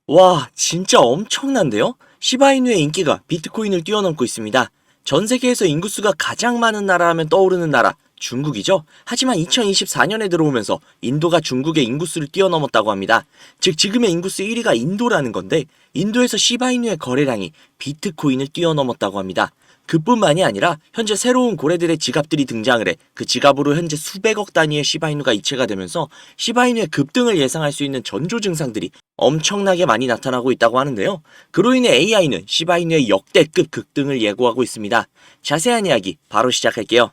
와, 진짜 엄청난데요? 시바이누의 인기가 비트코인을 뛰어넘고 있습니다. 전 세계에서 인구수가 가장 많은 나라 하면 떠오르는 나라, 중국이죠. 하지만 2024년에 들어오면서 인도가 중국의 인구수를 뛰어넘었다고 합니다. 즉, 지금의 인구수 1위가 인도라는 건데, 인도에서 시바이누의 거래량이 비트코인을 뛰어넘었다고 합니다. 그뿐만이 아니라 현재 새로운 고래들의 지갑들이 등장을 해 그 지갑으로 현재 수백억 단위의 시바이누가 이체가 되면서 시바이누의 급등을 예상할 수 있는 전조 증상들이 엄청나게 많이 나타나고 있다고 하는데요. 그로 인해 AI는 시바이누의 역대급 급등을 예고하고 있습니다. 자세한 이야기 바로 시작할게요.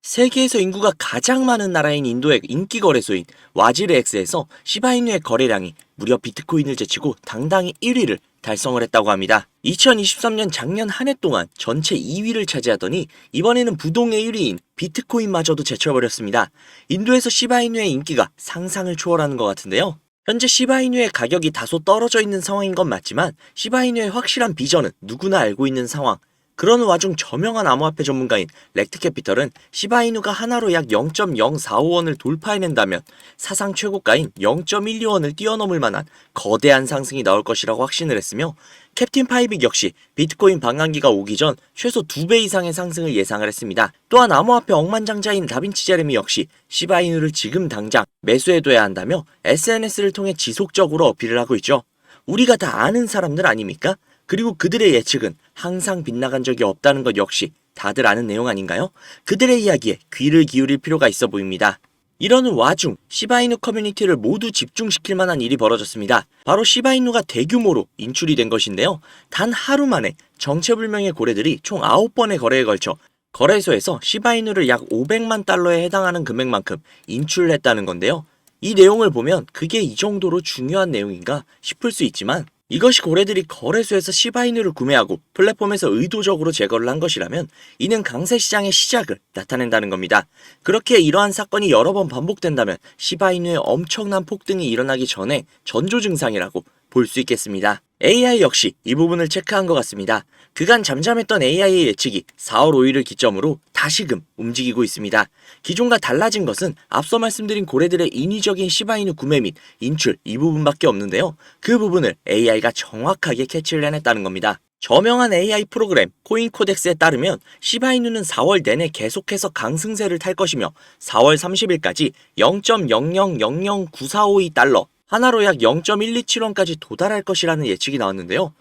세계에서 인구가 가장 많은 나라인 인도의 인기 거래소인 와지르엑스에서 시바이누의 거래량이 무려 비트코인을 제치고 당당히 1위를 달성을 했다고 합니다. 2023년 작년 한 해 동안 전체 2위를 차지하더니 이번에는 부동의 1위인 비트코인마저도 제쳐버렸습니다. 인도에서 시바이누의 인기가 상상을 초월하는 것 같은데요. 현재 시바이누의 가격이 다소 떨어져 있는 상황인 건 맞지만 시바이누의 확실한 비전은 누구나 알고 있는 상황. 그러는 와중 저명한 암호화폐 전문가인 렉트캐피털은 시바이누가 하나로 약 0.045원을 돌파해낸다면 사상 최고가인 0.12원을 뛰어넘을 만한 거대한 상승이 나올 것이라고 확신을 했으며, 캡틴 파이빅 역시 비트코인 반감기가 오기 전 최소 2배 이상의 상승을 예상을 했습니다. 또한 암호화폐 억만장자인 다빈치 제레미 역시 시바이누를 지금 당장 매수해둬야 한다며 SNS를 통해 지속적으로 어필을 하고 있죠. 우리가 다 아는 사람들 아닙니까? 그리고 그들의 예측은 항상 빗나간 적이 없다는 것 역시 다들 아는 내용 아닌가요? 그들의 이야기에 귀를 기울일 필요가 있어 보입니다. 이러는 와중 시바이누 커뮤니티를 모두 집중시킬 만한 일이 벌어졌습니다. 바로 시바이누가 대규모로 인출이 된 것인데요. 단 하루 만에 정체불명의 고래들이 총 9번의 거래에 걸쳐 거래소에서 시바이누를 약 500만 달러에 해당하는 금액만큼 인출을 했다는 건데요. 이 내용을 보면 그게 이 정도로 중요한 내용인가 싶을 수 있지만, 이것이 고래들이 거래소에서 시바이누를 구매하고 플랫폼에서 의도적으로 제거를 한 것이라면 이는 강세 시장의 시작을 나타낸다는 겁니다. 그렇게 이러한 사건이 여러 번 반복된다면 시바이누의 엄청난 폭등이 일어나기 전에 전조 증상이라고 볼 수 있겠습니다. AI 역시 이 부분을 체크한 것 같습니다. 그간 잠잠했던 AI의 예측이 4월 5일을 기점으로 다시금 움직이고 있습니다. 기존과 달라진 것은 앞서 말씀드린 고래들의 인위적인 시바이누 구매 및 인출 이 부분밖에 없는데요. 그 부분을 AI가 정확하게 캐치를 해냈다는 겁니다. 저명한 AI 프로그램 코인코덱스에 따르면 시바이누는 4월 내내 계속해서 강승세를 탈 것이며 4월 30일까지 0.0000942달러 하나로 약 0.127원까지 도달할 것이라는 예측이 나왔는데요.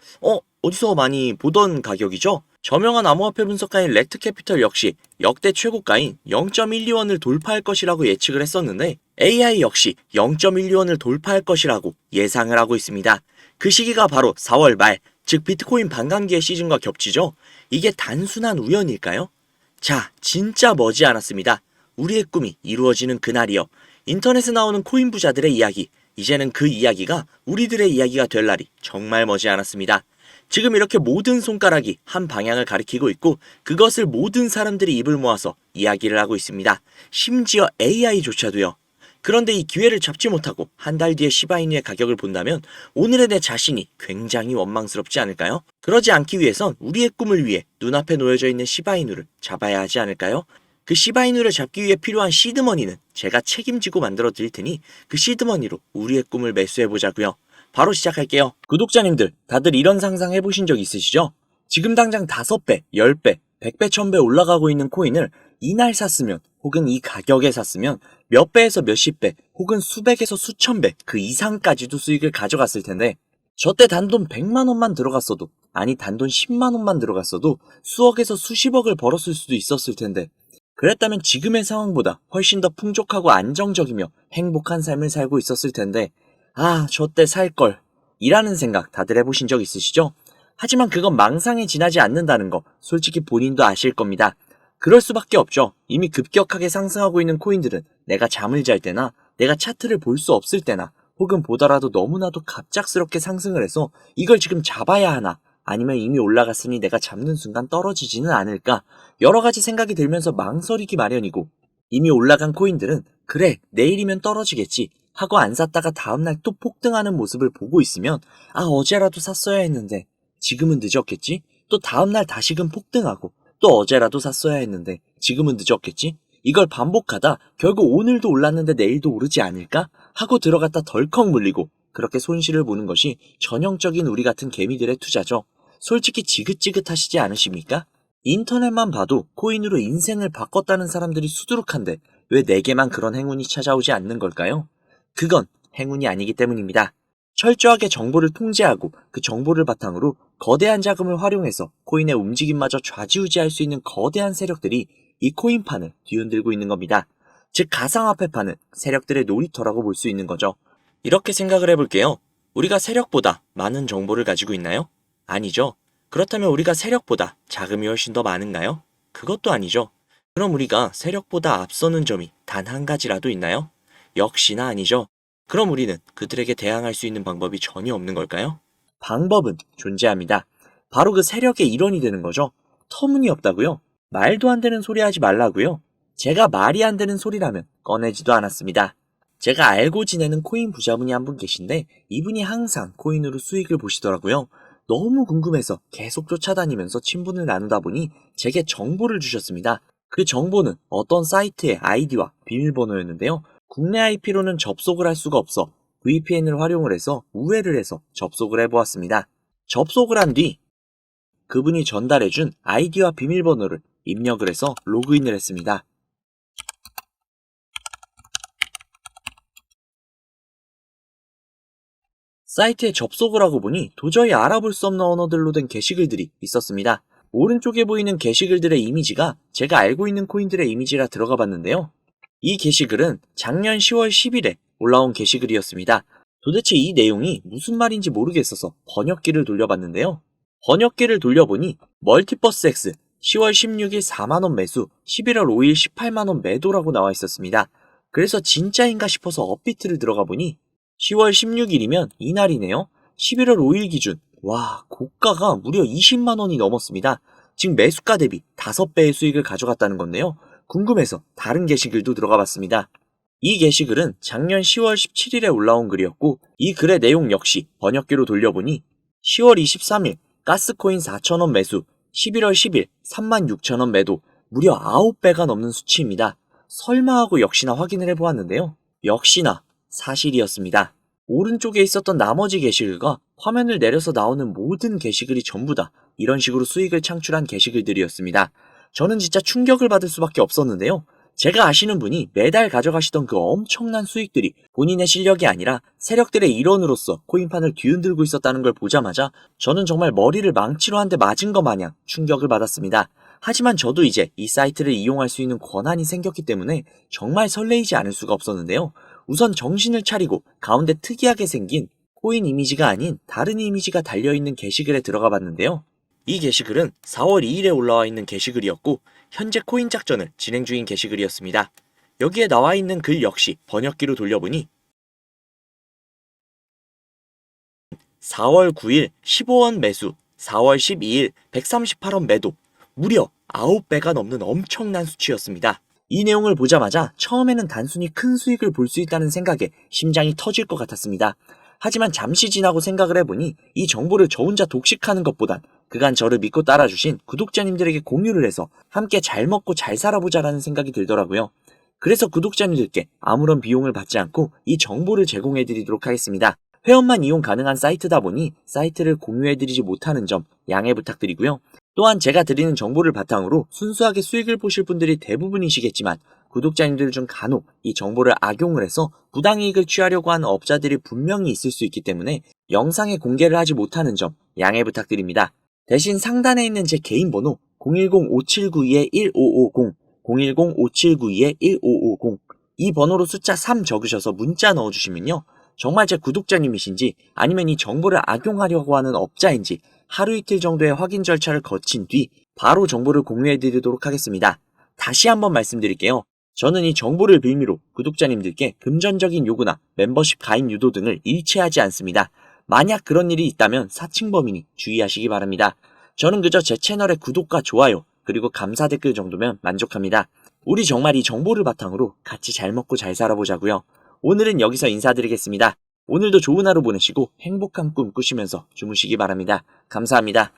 어디서 많이 보던 가격이죠? 저명한 암호화폐 분석가인 렉트캐피털 역시 역대 최고가인 0.12원을 돌파할 것이라고 예측을 했었는데, AI 역시 0.12원을 돌파할 것이라고 예상을 하고 있습니다. 그 시기가 바로 4월 말, 즉 비트코인 반감기의 시즌과 겹치죠? 이게 단순한 우연일까요? 자, 진짜 머지 않았습니다. 우리의 꿈이 이루어지는 그날이요. 인터넷에 나오는 코인 부자들의 이야기, 이제는 그 이야기가 우리들의 이야기가 될 날이 정말 머지 않았습니다. 지금 이렇게 모든 손가락이 한 방향을 가리키고 있고 그것을 모든 사람들이 입을 모아서 이야기를 하고 있습니다. 심지어 AI조차도요. 그런데 이 기회를 잡지 못하고 한 달 뒤에 시바이누의 가격을 본다면 오늘의 내 자신이 굉장히 원망스럽지 않을까요? 그러지 않기 위해선 우리의 꿈을 위해 눈앞에 놓여져 있는 시바이누를 잡아야 하지 않을까요? 그 시바이누를 잡기 위해 필요한 시드머니는 제가 책임지고 만들어 드릴 테니 그 시드머니로 우리의 꿈을 매수해 보자고요. 바로 시작할게요. 구독자님들, 다들 이런 상상 해보신 적 있으시죠? 지금 당장 5배, 10배, 100배, 1000배 올라가고 있는 코인을 이날 샀으면, 혹은 이 가격에 샀으면 몇 배에서 몇십 배, 혹은 수백에서 수천 배, 그 이상까지도 수익을 가져갔을 텐데, 저 때 단돈 100만 원만 들어갔어도, 아니 단돈 10만 원만 들어갔어도 수억에서 수십억을 벌었을 수도 있었을 텐데, 그랬다면 지금의 상황보다 훨씬 더 풍족하고 안정적이며 행복한 삶을 살고 있었을 텐데, 저 때 살걸 이라는 생각 다들 해보신 적 있으시죠? 하지만 그건 망상에 지나지 않는다는 거 솔직히 본인도 아실 겁니다. 그럴 수밖에 없죠. 이미 급격하게 상승하고 있는 코인들은 내가 잠을 잘 때나 내가 차트를 볼 수 없을 때나 혹은 보더라도 너무나도 갑작스럽게 상승을 해서 이걸 지금 잡아야 하나, 아니면 이미 올라갔으니 내가 잡는 순간 떨어지지는 않을까, 여러 가지 생각이 들면서 망설이기 마련이고, 이미 올라간 코인들은 그래 내일이면 떨어지겠지 하고 안 샀다가 다음날 또 폭등하는 모습을 보고 있으면 어제라도 샀어야 했는데 지금은 늦었겠지? 또 다음날 다시금 폭등하고 또 어제라도 샀어야 했는데 지금은 늦었겠지? 이걸 반복하다 결국 오늘도 올랐는데 내일도 오르지 않을까 하고 들어갔다 덜컥 물리고 그렇게 손실을 보는 것이 전형적인 우리 같은 개미들의 투자죠. 솔직히 지긋지긋하시지 않으십니까? 인터넷만 봐도 코인으로 인생을 바꿨다는 사람들이 수두룩한데 왜 내게만 그런 행운이 찾아오지 않는 걸까요? 그건 행운이 아니기 때문입니다. 철저하게 정보를 통제하고 그 정보를 바탕으로 거대한 자금을 활용해서 코인의 움직임마저 좌지우지할 수 있는 거대한 세력들이 이 코인판을 뒤흔들고 있는 겁니다. 즉 가상화폐판은 세력들의 놀이터라고 볼 수 있는 거죠. 이렇게 생각을 해볼게요. 우리가 세력보다 많은 정보를 가지고 있나요? 아니죠. 그렇다면 우리가 세력보다 자금이 훨씬 더 많은가요? 그것도 아니죠. 그럼 우리가 세력보다 앞서는 점이 단 한 가지라도 있나요? 역시나 아니죠. 그럼 우리는 그들에게 대항할 수 있는 방법이 전혀 없는 걸까요? 방법은 존재합니다. 바로 그 세력의 일원이 되는 거죠. 터무니없다고요? 말도 안 되는 소리 하지 말라고요? 제가 말이 안 되는 소리라면 꺼내지도 않았습니다. 제가 알고 지내는 코인 부자분이 한 분 계신데 이분이 항상 코인으로 수익을 보시더라고요. 너무 궁금해서 계속 쫓아다니면서 친분을 나누다 보니 제게 정보를 주셨습니다. 그 정보는 어떤 사이트의 아이디와 비밀번호였는데요. 국내 IP로는 접속을 할 수가 없어 VPN을 활용을 해서 우회를 해서 접속을 해보았습니다. 접속을 한 뒤 그분이 전달해준 아이디와 비밀번호를 입력을 해서 로그인을 했습니다. 사이트에 접속을 하고 보니 도저히 알아볼 수 없는 언어들로 된 게시글들이 있었습니다. 오른쪽에 보이는 게시글들의 이미지가 제가 알고 있는 코인들의 이미지라 들어가 봤는데요. 이 게시글은 작년 10월 10일에 올라온 게시글이었습니다. 도대체 이 내용이 무슨 말인지 모르겠어서 번역기를 돌려봤는데요. 번역기를 돌려보니 멀티버스 X 10월 16일 4만원 매수, 11월 5일 18만원 매도라고 나와 있었습니다. 그래서 진짜인가 싶어서 업비트를 들어가 보니 10월 16일이면 이날이네요. 11월 5일 기준, 와, 고가가 무려 20만원이 넘었습니다. 즉 매수가 대비 5배의 수익을 가져갔다는 건데요. 궁금해서 다른 게시글도 들어가 봤습니다. 이 게시글은 작년 10월 17일에 올라온 글이었고 이 글의 내용 역시 번역기로 돌려보니 10월 23일 가스코인 4,000원 매수, 11월 10일 36,000원 매도, 무려 9배가 넘는 수치입니다. 설마 하고 역시나 확인을 해보았는데요. 역시나 사실이었습니다. 오른쪽에 있었던 나머지 게시글과 화면을 내려서 나오는 모든 게시글이 전부 다 이런 식으로 수익을 창출한 게시글들이었습니다. 저는 진짜 충격을 받을 수밖에 없었는데요. 제가 아시는 분이 매달 가져가시던 그 엄청난 수익들이 본인의 실력이 아니라 세력들의 일원으로서 코인판을 뒤흔들고 있었다는 걸 보자마자 저는 정말 머리를 망치로 한 대 맞은 것 마냥 충격을 받았습니다. 하지만 저도 이제 이 사이트를 이용할 수 있는 권한이 생겼기 때문에 정말 설레이지 않을 수가 없었는데요. 우선 정신을 차리고 가운데 특이하게 생긴 코인 이미지가 아닌 다른 이미지가 달려있는 게시글에 들어가 봤는데요. 이 게시글은 4월 2일에 올라와 있는 게시글이었고 현재 코인 작전을 진행 중인 게시글이었습니다. 여기에 나와 있는 글 역시 번역기로 돌려보니 4월 9일 15원 매수, 4월 12일 138원 매도, 무려 9배가 넘는 엄청난 수치였습니다. 이 내용을 보자마자 처음에는 단순히 큰 수익을 볼 수 있다는 생각에 심장이 터질 것 같았습니다. 하지만 잠시 지나고 생각을 해보니 이 정보를 저 혼자 독식하는 것보단 그간 저를 믿고 따라주신 구독자님들에게 공유를 해서 함께 잘 먹고 잘 살아보자라는 생각이 들더라고요. 그래서 구독자님들께 아무런 비용을 받지 않고 이 정보를 제공해드리도록 하겠습니다. 회원만 이용 가능한 사이트다 보니 사이트를 공유해드리지 못하는 점 양해 부탁드리고요. 또한 제가 드리는 정보를 바탕으로 순수하게 수익을 보실 분들이 대부분이시겠지만 구독자님들 중 간혹 이 정보를 악용을 해서 부당이익을 취하려고 하는 업자들이 분명히 있을 수 있기 때문에 영상에 공개를 하지 못하는 점 양해 부탁드립니다. 대신 상단에 있는 제 개인 번호 010-5792-1550, 010-5792-1550 이 번호로 숫자 3 적으셔서 문자 넣어주시면요. 정말 제 구독자님이신지 아니면 이 정보를 악용하려고 하는 업자인지 하루 이틀 정도의 확인 절차를 거친 뒤 바로 정보를 공유해드리도록 하겠습니다. 다시 한번 말씀드릴게요. 저는 이 정보를 빌미로 구독자님들께 금전적인 요구나 멤버십 가입 유도 등을 일체하지 않습니다. 만약 그런 일이 있다면 사칭범이니 주의하시기 바랍니다. 저는 그저 제 채널의 구독과 좋아요 그리고 감사 댓글 정도면 만족합니다. 우리 정말 이 정보를 바탕으로 같이 잘 먹고 잘 살아보자고요. 오늘은 여기서 인사드리겠습니다. 오늘도 좋은 하루 보내시고 행복한 꿈 꾸시면서 주무시기 바랍니다. 감사합니다.